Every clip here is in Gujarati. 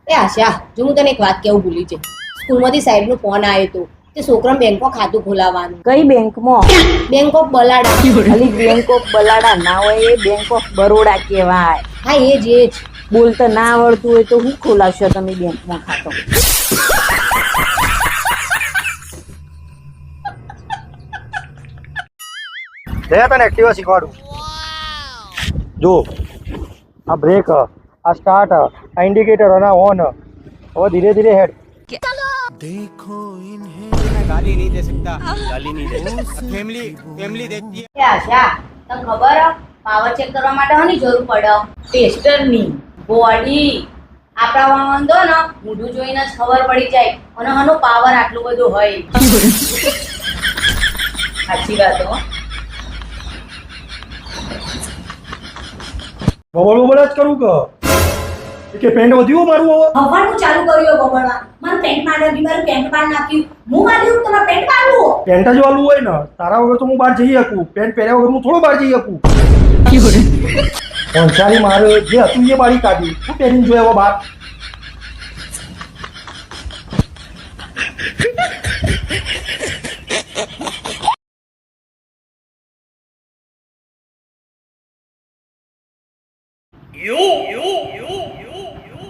એ આશા, જો હું તને એક વાત કેવું ભૂલી છે. સ્કૂલમાંથી સાહેબનો ફોન આવ્યો હતો કે છોકરાને બેંકમાં ખાતું ખોલાવવાનું. કઈ બેંકમાં? Bank of Baroda. ખાલી બેંક ઓફ બલાડા ના હોય, એ બેંક ઓફ બરોડા કહેવાય. હા એ જ. બોલતા ના આવડતું હોય તો હું ખોલાવશો તમે બેંકમાં ખાતું? તને એક્ટિવા શીખવાડું. જો આ બ્રેક, આ સ્ટાર્ટ, આ ઇન્ડિકેટર અને ઓન. હવે ધીરે ધીરે હેડ. देखो इन्हें गाली नहीं दे सकता, गाली नहीं दे सकता. फैमिली देखती है. એ આશા, તને ખબર પાવર ચેક કરવા માટે હની જરૂર પડે? ટેસ્ટરની. બોડી આપણા વાંધો ને મોઢું જોઈને જ ખબર પડી જાય અને હનો પાવર આટલું બધું હોય. સાચી વાત હો. બબલ બબલ જ કરું કે પેન્ટ વધ્યું મારું હવે. હવાનું ચાલુ કર્યું બબડવા. મને પેન્ટ મારવી, મારું પેન્ટ પાડ નાખ્યું. હું માર્યું તમારે પેન્ટ પાડવું. પેન્ટ જ વાળું હોય ને, તારા વગર તો હું બહાર જઈ શકું. પેન્ટ પહેર્યા વગર હું થોડો બહાર જઈ શકું. પંચાલી મારે જે હતું એ બાળી કાઢી. શું પહેરીને જોયા હવે બહાર?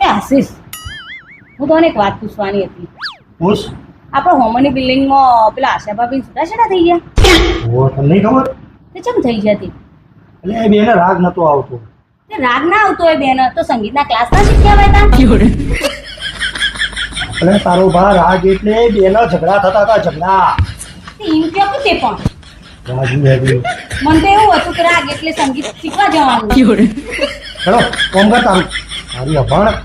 એ આશીષ, હું તને એક વાત પૂછવાની હતી. પૂછ. આપણે હોમની બિલ્ડિંગમાં પેલા આશા ભાભી છૂટાછેડા થઈ ગયા. તમને નહીં ખબર? તે કેમ થઈ જતી? એટલે એ બેને રાગ નતો આવતો. તે રાગ ના આવતો હોય બેન તો સંગીતના ક્લાસ ના શીખ્યા હતા. એટલે તારો ભા રાગ એટલે બેના ઝઘડા થતા હતા, ઝઘડા. તે એમ કેવું તે પણ રાજુ હેવી. મને તો એવું હતું કે રાગ એટલે સંગીત શીખવા જવાનું. ચલો કોમ કર તારું. મારી અભણ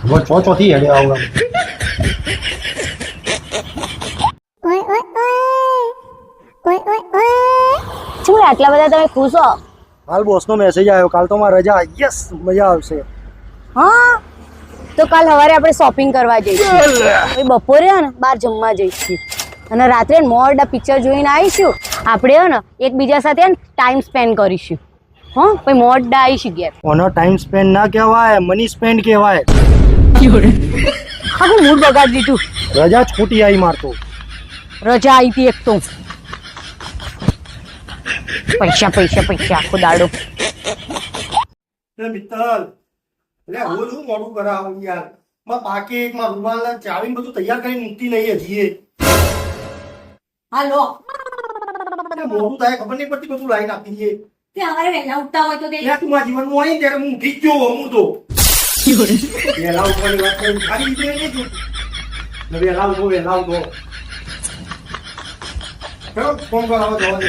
ખબર ચોથી હેડે આવું. શું આટલા બધા તમે ખુશ હો? કાલ બોસનો મેસેજ આવ્યો. કાલ તો મારે રજા. યસ, મજા આવશે. હા, તો કાલ સવારે આપણે શોપિંગ કરવા જઈશું. પછી બપોરે હે ને બહાર જમવા જઈશું અને રાત્રે મોડા પિક્ચર જોઈને આવીશું. આપણે હે ને એકબીજા સાથે ટાઈમ સ્પેન્ડ કરીશું. હા, પછી મોડા આવીશું ઘેર. ઓનો ટાઈમ સ્પેન્ડ ના કહેવાય, મની સ્પેન્ડ કહેવાય. આખું મૂડ બગાડી દીધું. રજા જ ખોટી આવી મારતો. રજા આવી હતી એક તો. પૈસા પૈસા પૈસા આખો દાડો. મિત્તલ, એટલે હું શું મોડું કરાવું યાર. માં પાકીટ માં રૂમાલ ને ચાવી બધું તૈયાર કરીને મૂકતી નહીં હજી. હાલો, મોડું થાય ખબર નહીં પડતી, બધું લાઈન આપી દઈએ. તે સવારે વહેલા ઉઠતા હોય તો તે તું મારા જીવનમાં આવી ત્યારે હું ઉઠી જ ગયો. હું તો વહેલા ઉઠવાની વાત કરી ખાલી દીધું નહીં જોતું. વહેલા ઉઠો, વહેલા ઉઠો. ચલો ફોન કરાવો જવા દે.